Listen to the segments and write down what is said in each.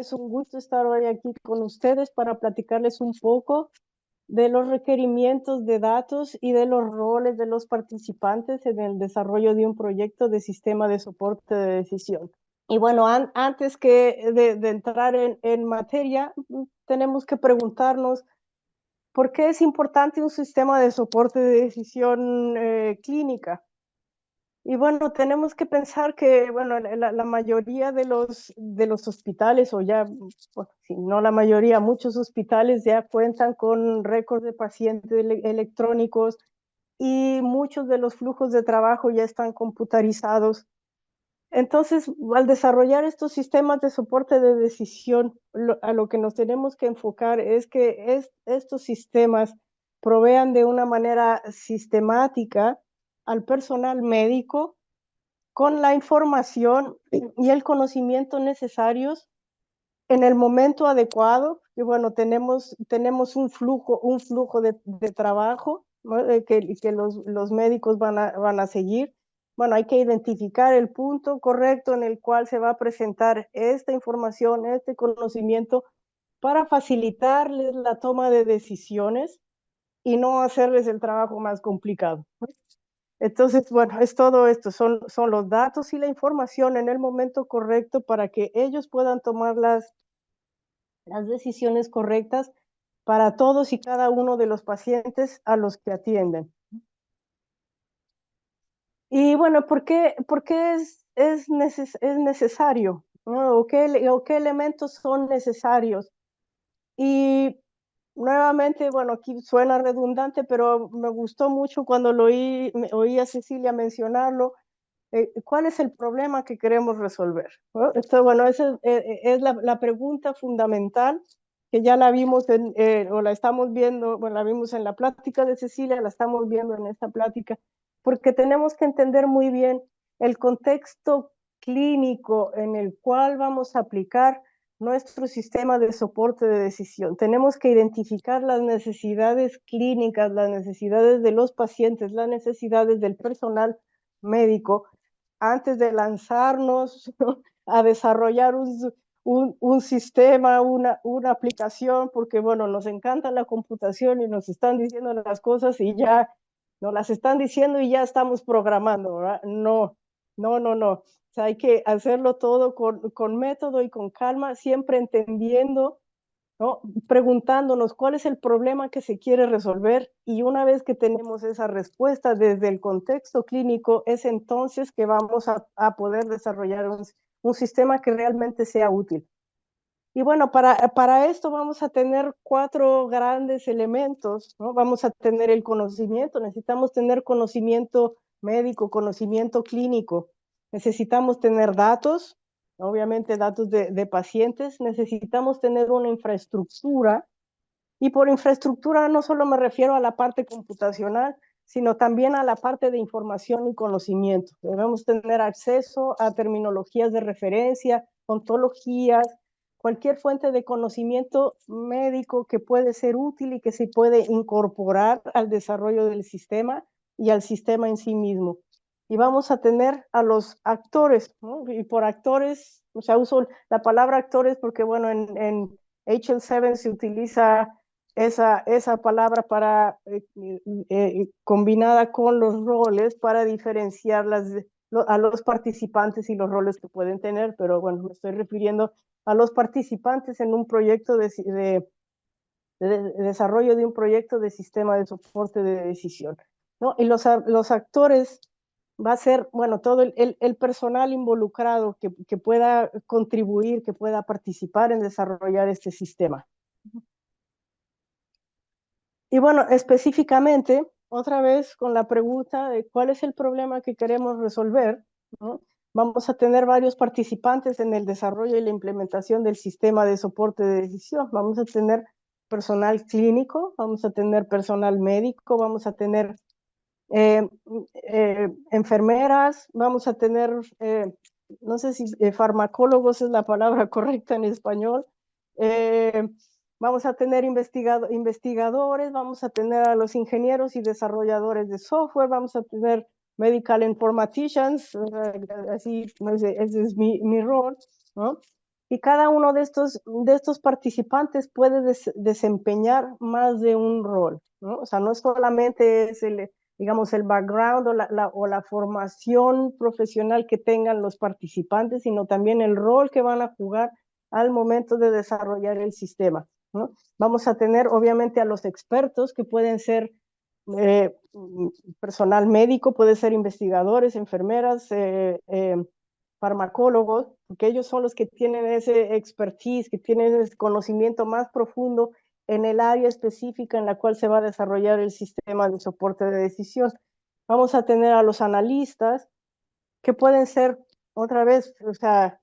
Es un gusto estar hoy aquí con ustedes para platicarles un poco de los requerimientos de datos y de los roles de los participantes en el desarrollo de un proyecto de sistema de soporte de decisión. Y bueno, antes que de entrar en materia, tenemos que preguntarnos por qué es importante un sistema de soporte de decisión clínica. Y bueno, tenemos que pensar que, bueno, la mayoría de los hospitales, o ya, bueno, si no la mayoría, muchos hospitales ya cuentan con récords de pacientes electrónicos y muchos de los flujos de trabajo ya están computarizados. Entonces, al desarrollar estos sistemas de soporte de decisión, a lo que nos tenemos que enfocar es que estos sistemas provean de una manera sistemática al personal médico con la información y el conocimiento necesarios en el momento adecuado. Y bueno, tenemos un flujo de trabajo, ¿no? que los médicos van a seguir. Bueno, hay que identificar el punto correcto en el cual se va a presentar esta información, este conocimiento, para facilitarles la toma de decisiones y no hacerles el trabajo más complicado. Entonces, bueno, es todo esto, son los datos y la información en el momento correcto para que ellos puedan tomar las decisiones correctas para todos y cada uno de los pacientes a los que atienden. Y bueno, ¿por qué es necesario? ¿No? ¿O qué elementos son necesarios? Y nuevamente, bueno, aquí suena redundante, pero me gustó mucho cuando oí a Cecilia mencionarlo. ¿Cuál es el problema que queremos resolver? ¿No? Esto, bueno, esa es la pregunta fundamental que ya la vimos o la estamos viendo, bueno, la vimos en la plática de Cecilia, la estamos viendo en esta plática, porque tenemos que entender muy bien el contexto clínico en el cual vamos a aplicar nuestro sistema de soporte de decisión. Tenemos que identificar las necesidades clínicas, las necesidades de los pacientes, las necesidades del personal médico, antes de lanzarnos a desarrollar un sistema, una aplicación, porque bueno, nos encanta la computación y nos están diciendo las cosas y ya nos las están diciendo y ya estamos programando, ¿verdad? No, no, no, no. O sea, hay que hacerlo todo con método y con calma, siempre entendiendo, ¿no? Preguntándonos cuál es el problema que se quiere resolver, y una vez que tenemos esa respuesta desde el contexto clínico, es entonces que vamos a poder desarrollar un sistema que realmente sea útil. Y bueno, para esto vamos a tener 4 grandes elementos, ¿no? Vamos a tener el conocimiento, necesitamos tener conocimiento médico, conocimiento clínico, necesitamos tener datos, obviamente datos de pacientes, necesitamos tener una infraestructura, y por infraestructura no solo me refiero a la parte computacional, sino también a la parte de información y conocimiento. Debemos tener acceso a terminologías de referencia, ontologías, cualquier fuente de conocimiento médico que puede ser útil y que se puede incorporar al desarrollo del sistema y al sistema en sí mismo. Y vamos a tener a los actores, ¿no? Y por actores, o sea, uso la palabra actores porque, bueno, en HL7 se utiliza esa palabra para combinada con los roles para diferenciar a los participantes y los roles que pueden tener, pero bueno, me estoy refiriendo a los participantes en un proyecto de desarrollo de un proyecto de sistema de soporte de decisión, ¿no? Y los actores va a ser, bueno, todo el personal involucrado que pueda contribuir, que pueda participar en desarrollar este sistema. Y bueno, específicamente, otra vez con la pregunta de cuál es el problema que queremos resolver, ¿no? Vamos a tener varios participantes en el desarrollo y la implementación del sistema de soporte de decisión. Vamos a tener personal clínico, vamos a tener personal médico, vamos a tener enfermeras, vamos a tener, no sé si farmacólogos es la palabra correcta en español, vamos a tener investigadores, vamos a tener a los ingenieros y desarrolladores de software, vamos a tener medical informaticians, así, ese es mi rol, ¿no? y cada uno de estos participantes puede desempeñar más de un rol, ¿no? O sea, no solamente es digamos, el background o la formación profesional que tengan los participantes, sino también el rol que van a jugar al momento de desarrollar el sistema, ¿no? Vamos a tener, obviamente, a los expertos que pueden ser personal médico, puede ser investigadores, enfermeras, farmacólogos, porque ellos son los que tienen ese expertise, que tienen ese conocimiento más profundo en el área específica en la cual se va a desarrollar el sistema de soporte de decisión. Vamos a tener a los analistas, que pueden ser, otra vez, o sea,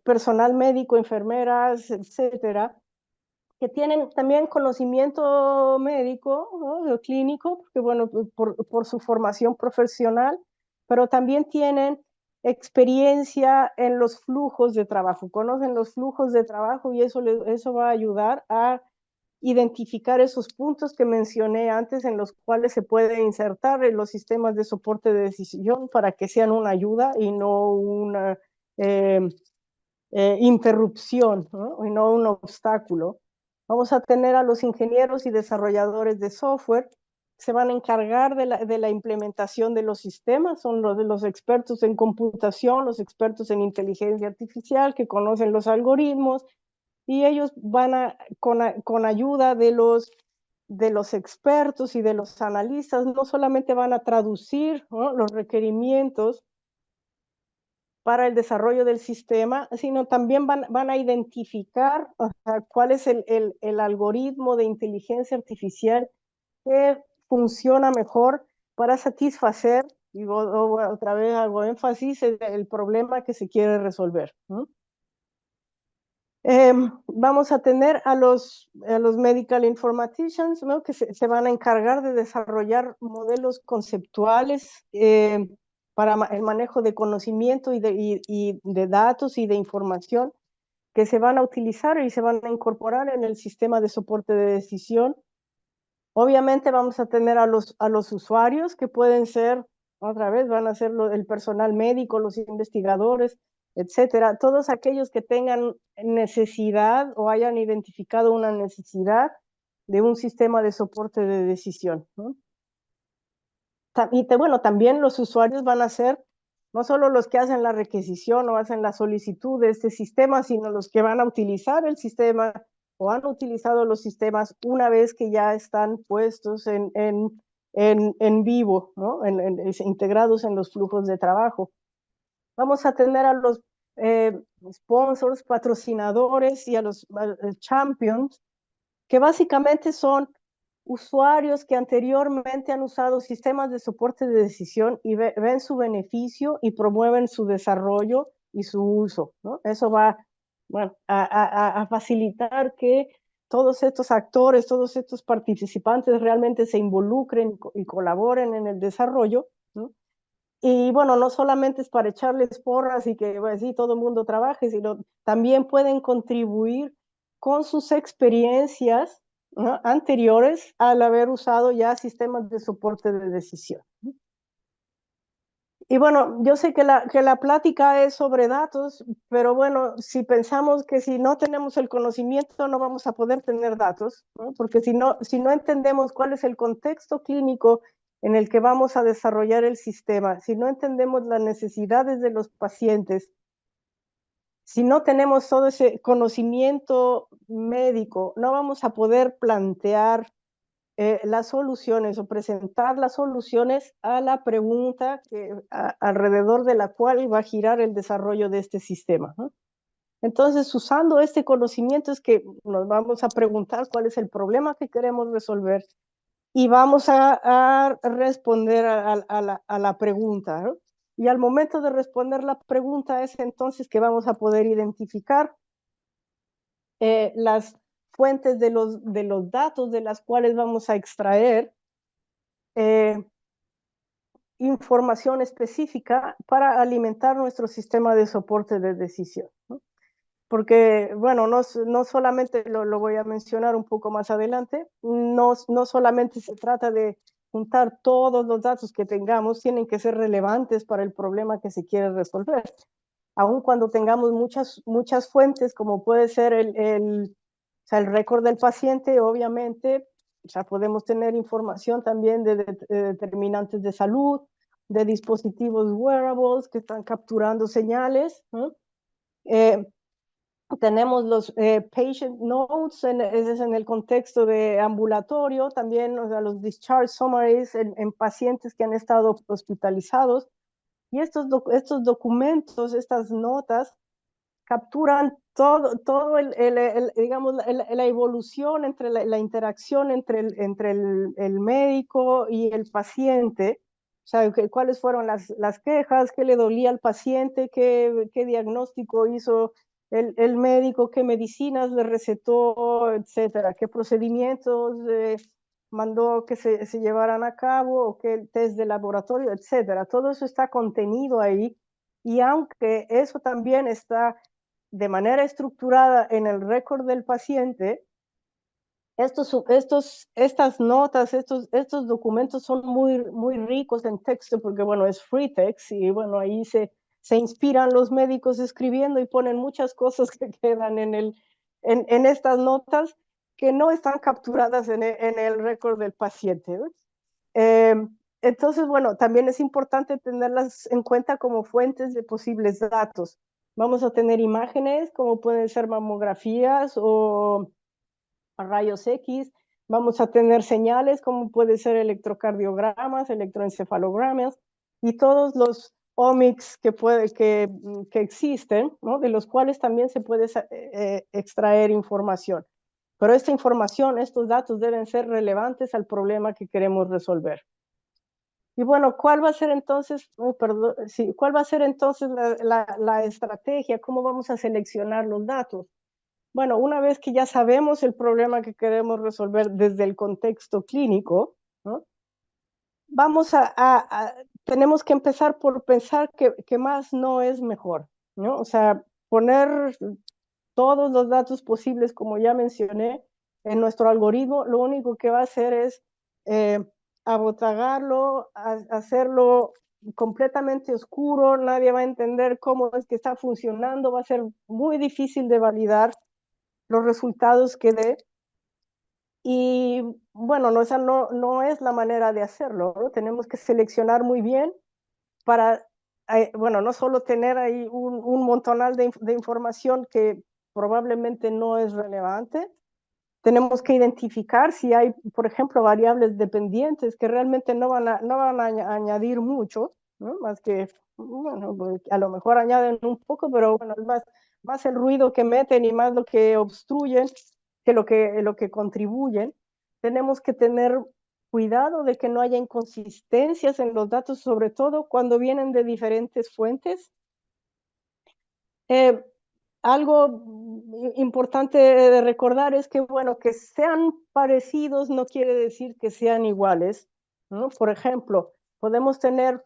personal médico, enfermeras, etcétera, que tienen también conocimiento médico, ¿no? Clínico, porque bueno, por su formación profesional, pero también tienen experiencia en los flujos de trabajo, conocen los flujos de trabajo y eso va a ayudar a identificar esos puntos que mencioné antes en los cuales se puede insertar en los sistemas de soporte de decisión para que sean una ayuda y no una interrupción, ¿no? Y no un obstáculo. Vamos a tener a los ingenieros y desarrolladores de software, se van a encargar de la implementación de los sistemas, son los expertos en computación, los expertos en inteligencia artificial, que conocen los algoritmos, y ellos van a, con ayuda de los expertos y de los analistas, no solamente van a traducir, ¿no?, los requerimientos para el desarrollo del sistema, sino también van a identificar, o sea, cuál es el algoritmo de inteligencia artificial que funciona mejor para satisfacer, y otra vez hago énfasis, el problema que se quiere resolver, ¿no? Vamos a tener a los medical informaticians, ¿no?, que se van a encargar de desarrollar modelos conceptuales para el manejo de conocimiento y de datos y de información que se van a utilizar y se van a incorporar en el sistema de soporte de decisión. Obviamente vamos a tener a los usuarios, que pueden ser, otra vez, van a ser el personal médico, los investigadores, etcétera, todos aquellos que tengan necesidad o hayan identificado una necesidad de un sistema de soporte de decisión, ¿no? Bueno, también los usuarios van a ser no solo los que hacen la requisición o hacen la solicitud de este sistema, sino los que van a utilizar el sistema o han utilizado los sistemas una vez que ya están puestos en vivo, ¿no?, integrados en los flujos de trabajo. Vamos a tener a los sponsors, patrocinadores y a los champions, que básicamente son usuarios que anteriormente han usado sistemas de soporte de decisión y ven su beneficio y promueven su desarrollo y su uso, ¿no? Eso va, bueno, a facilitar que todos estos actores, todos estos participantes realmente se involucren y colaboren en el desarrollo, ¿no? Y bueno, no solamente es para echarles porras y que bueno, sí, todo el mundo trabaje, sino también pueden contribuir con sus experiencias, ¿no?, anteriores al haber usado ya sistemas de soporte de decisión. Y bueno, yo sé que la plática es sobre datos, pero bueno, si pensamos que si no tenemos el conocimiento no vamos a poder tener datos, ¿no? Porque si no entendemos cuál es el contexto clínico en el que vamos a desarrollar el sistema, si no entendemos las necesidades de los pacientes, si no tenemos todo ese conocimiento médico, no vamos a poder plantear las soluciones o presentar las soluciones a la pregunta alrededor de la cual va a girar el desarrollo de este sistema, ¿no? Entonces, usando este conocimiento es que nos vamos a preguntar cuál es el problema que queremos resolver y vamos a responder a la pregunta, ¿no? Y al momento de responder la pregunta es entonces que vamos a poder identificar las fuentes de los datos de las cuales vamos a extraer información específica para alimentar nuestro sistema de soporte de decisión, ¿no? Porque, bueno, no solamente lo voy a mencionar un poco más adelante, no solamente se trata de juntar todos los datos que tengamos, tienen que ser relevantes para el problema que se quiere resolver. aun cuando tengamos muchas fuentes, como puede ser o sea, el récord del paciente, obviamente, o sea, podemos tener información también de determinantes de salud, de dispositivos wearables que están capturando señales, ¿no? Tenemos los patient notes, ese es en el contexto de ambulatorio, también, o sea, los discharge summaries en pacientes que han estado hospitalizados. Y estos documentos, estas notas, capturan todo digamos, la evolución entre la interacción entre el médico y el paciente. O sea, cuáles fueron las quejas, qué le dolía al paciente, qué diagnóstico hizo el médico, qué medicinas le recetó, etcétera, qué procedimientos mandó que se llevaran a cabo, o qué test de laboratorio, etcétera. Todo eso está contenido ahí. Y aunque eso también está de manera estructurada en el récord del paciente, estas notas, estos documentos son muy ricos en texto, porque bueno, es free text, y bueno, ahí se inspiran los médicos escribiendo y ponen muchas cosas que quedan en estas notas que no están capturadas en el récord del paciente, ¿no? Entonces, bueno, también es importante tenerlas en cuenta como fuentes de posibles datos. Vamos a tener imágenes como pueden ser mamografías o rayos X. Vamos a tener señales como pueden ser electrocardiogramas, electroencefalogramas y todos los omics que existen, ¿no? De los cuales también se puede extraer información. Pero esta información, estos datos deben ser relevantes al problema que queremos resolver. Y bueno, ¿cuál va a ser entonces, perdón, sí, cuál va a ser entonces la estrategia? ¿Cómo vamos a seleccionar los datos? Bueno, una vez que ya sabemos el problema que queremos resolver desde el contexto clínico, ¿no? Tenemos que empezar por pensar que más no es mejor, ¿no? O sea, poner todos los datos posibles, como ya mencioné, en nuestro algoritmo, lo único que va a hacer es abotagarlo, hacerlo completamente oscuro, nadie va a entender cómo es que está funcionando, va a ser muy difícil de validar los resultados que dé. Y bueno, esa no es la manera de hacerlo, ¿no? Tenemos que seleccionar muy bien para, bueno, no solo tener ahí un montonal de información que probablemente no es relevante. Tenemos que identificar si hay, por ejemplo, variables dependientes que realmente no van a añadir mucho, ¿no? Más que, bueno, pues, a lo mejor añaden un poco, pero bueno, es más el ruido que meten y más lo que obstruyen que lo que contribuyen. Tenemos que tener cuidado de que no haya inconsistencias en los datos, sobre todo cuando vienen de diferentes fuentes. Algo importante de recordar es que, bueno, que sean parecidos no quiere decir que sean iguales, ¿no? Por ejemplo, podemos tener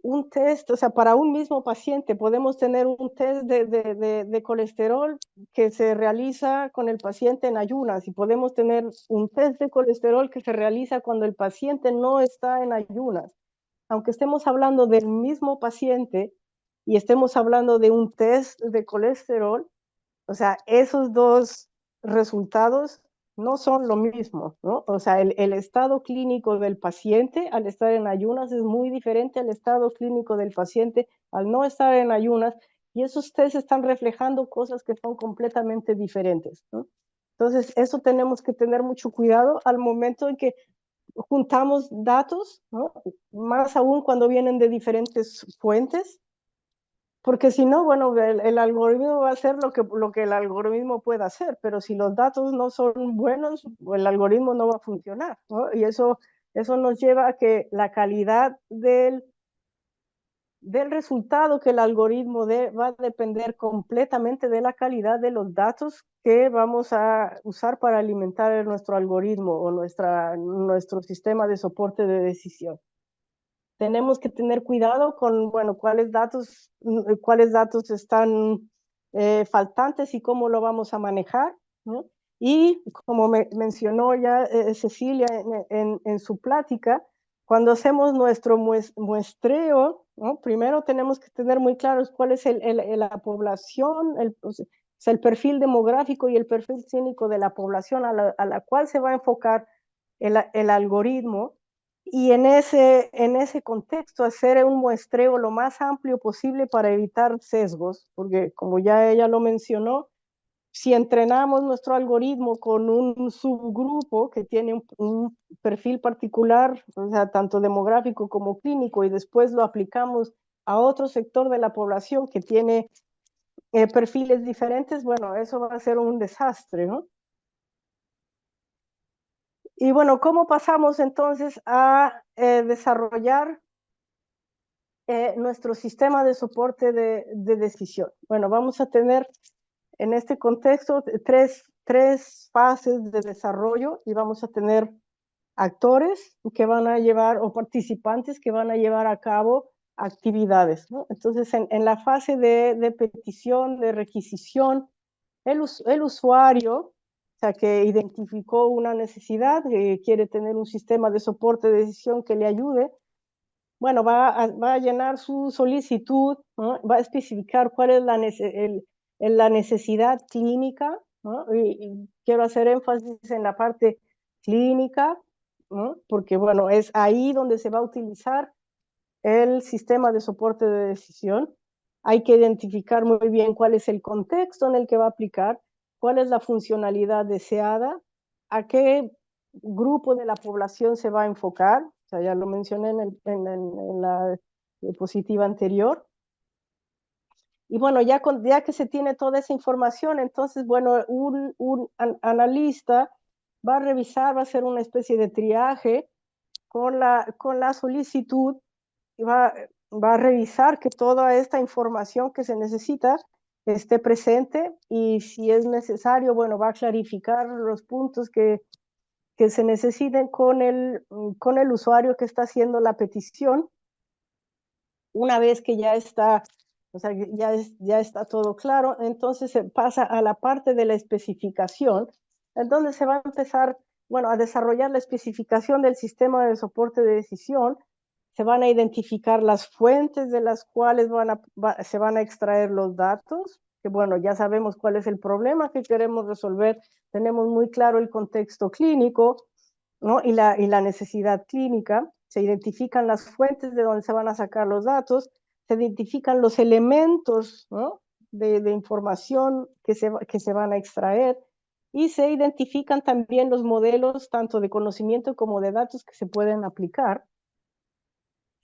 un test, o sea, para un mismo paciente podemos tener un test de colesterol que se realiza con el paciente en ayunas, y podemos tener un test de colesterol que se realiza cuando el paciente no está en ayunas. Aunque estemos hablando del mismo paciente y estemos hablando de un test de colesterol, o sea, esos dos resultados no son lo mismo, ¿no? O sea, el estado clínico del paciente al estar en ayunas es muy diferente al estado clínico del paciente al no estar en ayunas, y esos test están reflejando cosas que son completamente diferentes, ¿no? Entonces, eso tenemos que tener mucho cuidado al momento en que juntamos datos, ¿no? Más aún cuando vienen de diferentes fuentes, porque si no, bueno, el algoritmo va a hacer lo que el algoritmo pueda hacer, pero si los datos no son buenos, el algoritmo no va a funcionar, ¿no? Y eso nos lleva a que la calidad del resultado que el algoritmo dé va a depender completamente de la calidad de los datos que vamos a usar para alimentar nuestro algoritmo o nuestro sistema de soporte de decisión. Tenemos que tener cuidado con, bueno, cuáles datos están faltantes y cómo lo vamos a manejar, ¿no? Y como mencionó ya Cecilia en su plática, cuando hacemos nuestro muestreo, ¿no? Primero tenemos que tener muy claros cuál es la población, el perfil demográfico y el perfil clínico de la población a la cual se va a enfocar el algoritmo, y en ese contexto hacer un muestreo lo más amplio posible para evitar sesgos, porque como ya ella lo mencionó, si entrenamos nuestro algoritmo con un subgrupo que tiene un perfil particular, o sea, tanto demográfico como clínico, y después lo aplicamos a otro sector de la población que tiene perfiles diferentes, bueno, eso va a ser un desastre, ¿no? Y bueno, ¿cómo pasamos entonces a desarrollar nuestro sistema de soporte de decisión? Bueno, vamos a tener en este contexto tres fases de desarrollo, y vamos a tener actores que van a llevar, o participantes que van a llevar a cabo actividades, ¿no? Entonces, en la fase de petición, de requisición, el usuario, o sea, que identificó una necesidad, que quiere tener un sistema de soporte de decisión que le ayude, bueno, va a llenar su solicitud, ¿no? Va a especificar cuál es la necesidad clínica, ¿no? Y quiero hacer énfasis en la parte clínica, ¿no? Porque, bueno, es ahí donde se va a utilizar el sistema de soporte de decisión. Hay que identificar muy bien cuál es el contexto en el que va a aplicar, cuál es la funcionalidad deseada, a qué grupo de la población se va a enfocar. O sea, ya lo mencioné en la diapositiva anterior. Y bueno, ya que se tiene toda esa información, entonces, bueno, un analista va a revisar, va a hacer una especie de triaje con la solicitud, y va a revisar que toda esta información que se necesita esté presente, y si es necesario, bueno, va a clarificar los puntos que se necesiten con el usuario que está haciendo la petición. Una vez que ya está, o sea, ya está todo claro, entonces se pasa a la parte de la especificación, en donde se va a empezar, bueno, a desarrollar la especificación del sistema de soporte de decisión. Se van a identificar las fuentes de las cuales se van a extraer los datos, que bueno, ya sabemos cuál es el problema que queremos resolver, tenemos muy claro el contexto clínico, ¿no? Y la necesidad clínica. Se identifican las fuentes de donde se van a sacar los datos, se identifican los elementos, ¿no? de información que se van a extraer, y se identifican también los modelos tanto de conocimiento como de datos que se pueden aplicar.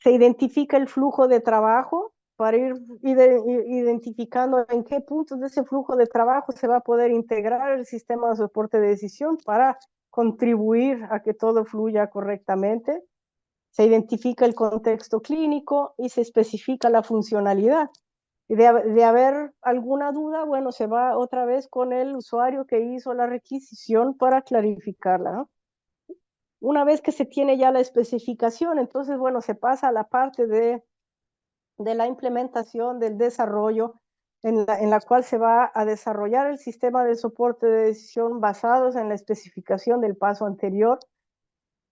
Se identifica el flujo de trabajo para ir identificando en qué puntos de ese flujo de trabajo se va a poder integrar el sistema de soporte de decisión para contribuir a que todo fluya correctamente. Se identifica el contexto clínico y se especifica la funcionalidad. Y de haber alguna duda, bueno, se va otra vez con el usuario que hizo la requisición para clarificarla, ¿no? Una vez que se tiene ya la especificación, entonces, bueno, se pasa a la parte de la implementación, del desarrollo, en la cual se va a desarrollar el sistema de soporte de decisión basados en la especificación del paso anterior.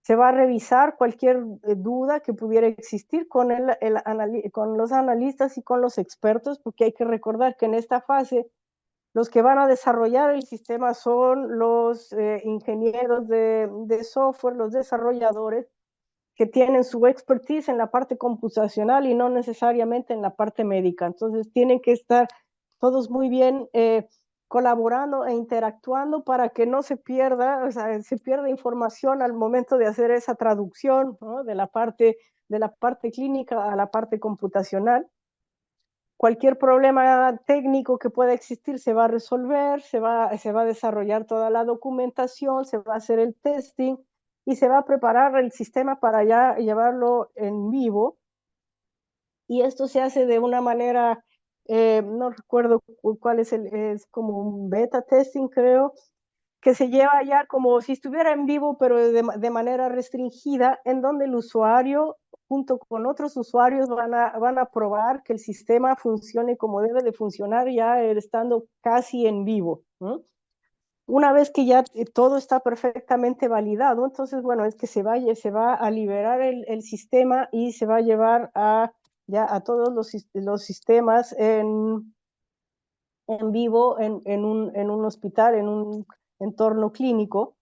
Se va a revisar cualquier duda que pudiera existir con los analistas y con los expertos, porque hay que recordar que en esta fase los que van a desarrollar el sistema son los ingenieros de software, los desarrolladores, que tienen su expertise en la parte computacional y no necesariamente en la parte médica. Entonces tienen que estar todos muy bien colaborando e interactuando para que no se pierda, o sea, se pierda información al momento de hacer esa traducción, ¿no? de la parte clínica a la parte computacional. Cualquier problema técnico que pueda existir se va a resolver, se va a desarrollar toda la documentación, se va a hacer el testing y se va a preparar el sistema para ya llevarlo en vivo. Y esto se hace de una manera, no recuerdo cuál es como un beta testing, creo, que se lleva ya como si estuviera en vivo, pero de manera restringida, en donde el usuario, junto con otros usuarios, van a probar que el sistema funcione como debe de funcionar, ya estando casi en vivo, ¿no? Una vez que ya todo está perfectamente validado, entonces, bueno, es que se va a liberar el sistema y se va a llevar ya a todos los sistemas en vivo en un hospital, en un entorno clínico.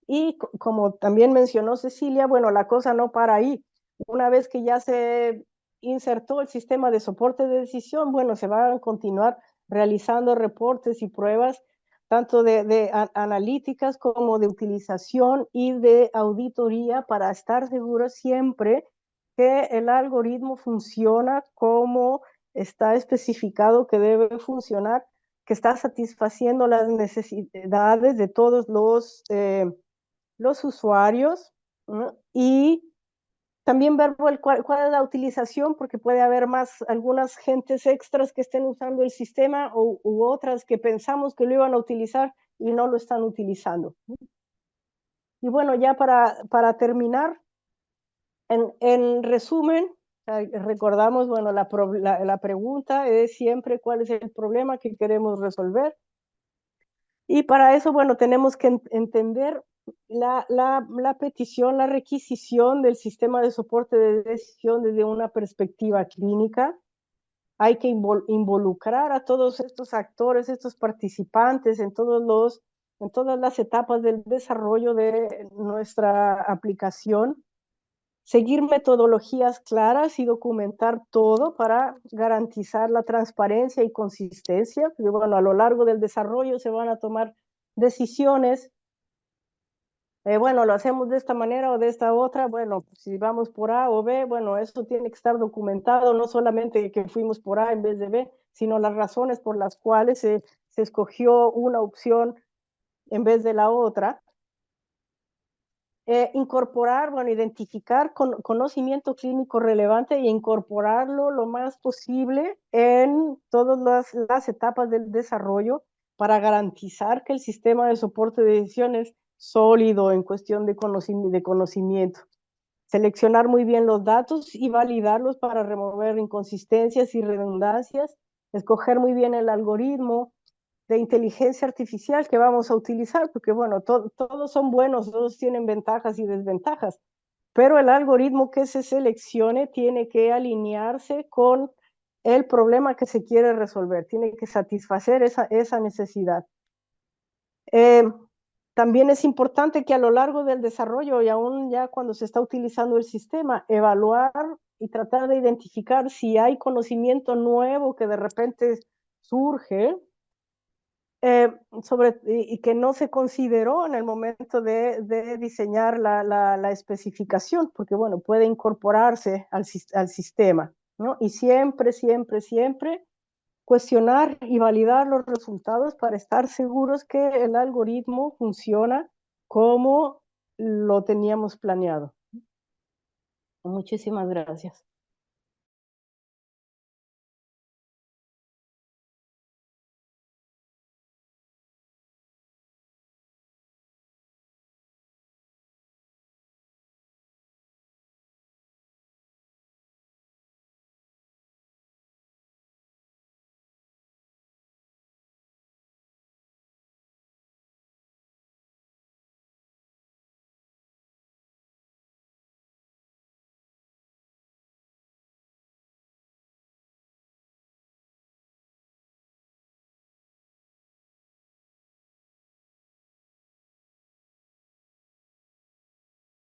Y como también mencionó Cecilia, bueno, la cosa no para ahí. Una vez que ya se insertó el sistema de soporte de decisión, bueno, se van a continuar realizando reportes y pruebas, tanto de analíticas como de utilización y de auditoría para estar seguros siempre que el algoritmo funciona como está especificado que debe funcionar, que está satisfaciendo las necesidades de todos los usuarios, ¿no? Y también ver cuál es la utilización, porque puede haber algunas gentes extras que estén usando el sistema u otras que pensamos que lo iban a utilizar y no lo están utilizando. Y bueno, ya para terminar, en resumen, recordamos, bueno, la pregunta es siempre cuál es el problema que queremos resolver. Y para eso, bueno, tenemos que entender la petición, la requisición del sistema de soporte de decisión desde una perspectiva clínica. Hay que involucrar a todos estos actores, estos participantes en todas las etapas del desarrollo de nuestra aplicación. Seguir metodologías claras y documentar todo para garantizar la transparencia y consistencia. Porque, bueno, a lo largo del desarrollo se van a tomar decisiones. Bueno, lo hacemos de esta manera o de esta otra. Bueno, si vamos por A o B, bueno, eso tiene que estar documentado, no solamente que fuimos por A en vez de B, sino las razones por las cuales se escogió una opción en vez de la otra. Incorporar, bueno, identificar conocimiento clínico relevante e incorporarlo lo más posible en todas las etapas del desarrollo para garantizar que el sistema de soporte de decisión es sólido en cuestión de conocimiento. Seleccionar muy bien los datos y validarlos para remover inconsistencias y redundancias. Escoger muy bien el algoritmo de inteligencia artificial que vamos a utilizar, porque bueno, todos son buenos, todos tienen ventajas y desventajas, pero el algoritmo que se seleccione tiene que alinearse con el problema que se quiere resolver, tiene que satisfacer esa necesidad. También es importante que a lo largo del desarrollo y aún ya cuando se está utilizando el sistema, evaluar y tratar de identificar si hay conocimiento nuevo que de repente surge y que no se consideró en el momento de diseñar la especificación, porque bueno, puede incorporarse al sistema, ¿no? Y siempre, siempre, siempre cuestionar y validar los resultados para estar seguros que el algoritmo funciona como lo teníamos planeado. Muchísimas gracias.